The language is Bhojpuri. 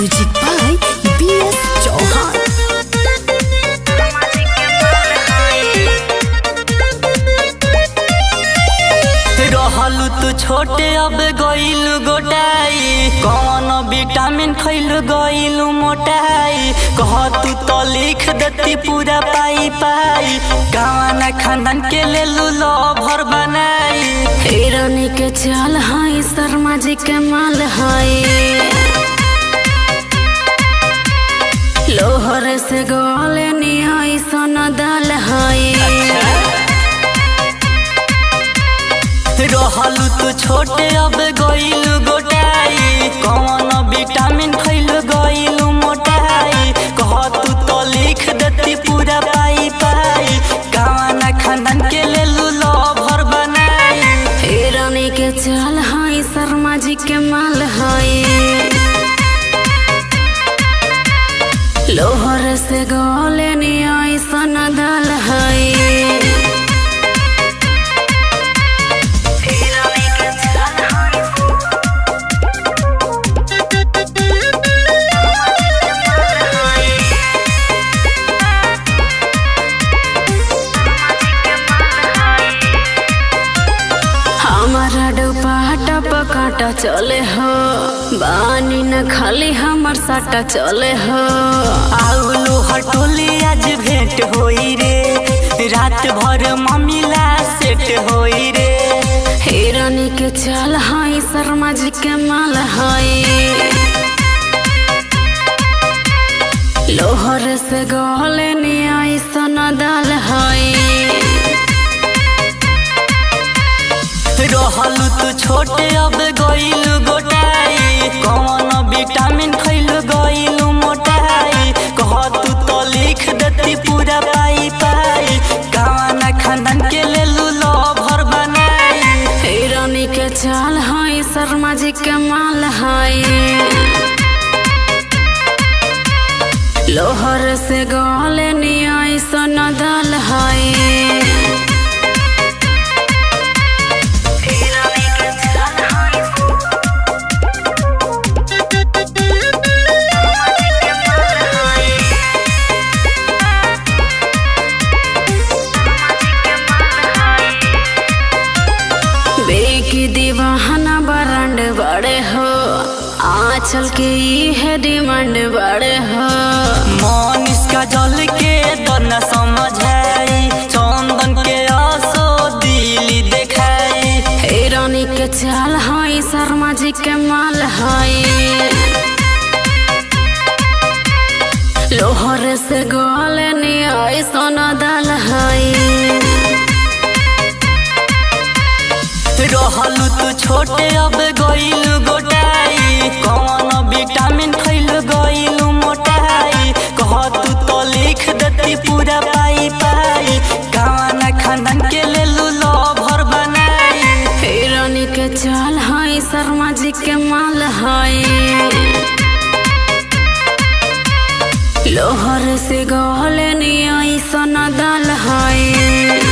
Music by BS Chauhan. रहलू तू छोटे अब गईलू गोटाई, कौन विटामिन खैलू गईलू मोटाई। कह तू तो लिख देती पूरा पाई पाई, गाना खानदान के ले लू लो भर बनाई। हिरनी के चाल हाई शर्मा जी के माल हाई, लोहर से गोले निहाई सोना दाल हाई। रहलू तू छोटे अब गईलू गोटाई, कौन विटामिन खैलू गईलू मोटाई। कह तू तो लिख देती पूरा पाई पाई, गाना खानदान के ले लू लो भर बनाई। हिरनी के चाल हाई शर्मा जी के माल हाई, लोहर से गोले निहाई सोना दाल हाई। हमारा डुपाटा पकाटा चले हो, बानी न खाली हमर साटा चले हो। आउलू हटोली आज भेंट होई रे, रात भर मम्मीला सेट होई रे। हिरनी के चाल हाई शर्मा जी के माल हाई, लोहर से गोले निहाई सोना दाल हाई। रहलू तू छोटे अब गईलू गोटाई, कौन विटामिन खैलू गईलू मोटाई। कह तू तो लिख देती पूरा पाई पाई, गाना खानदान के ले लू लो भर बनाई। हिरनी के चाल हाई शर्मा जी के माल हाई, लोहर से गोले निहाई सोना दाल हाई। बेकी दीवाना बरंड बड़े हो, आंचल के है डिमांड बड़े हो। मन इसका जल के तो न समझाई, चंदन के आसो दिली देखाई। हिरनी के चाल हाई शर्मा जी के माल हाई, लोहर से गोले निहाई सोना दाल हाई। रहलू तू छोटे अब गईलू गोटाई, कौन विटामिन खैलू गईलू मोटाई। कह तू तो लिख देती पूरा पाई पाई, गाना खानदान के ले लू लो भर बनाई। हिरनी के चाल हाई शर्मा जी के माल हाई, लोहर से गोले निहाई सोना दाल हाई।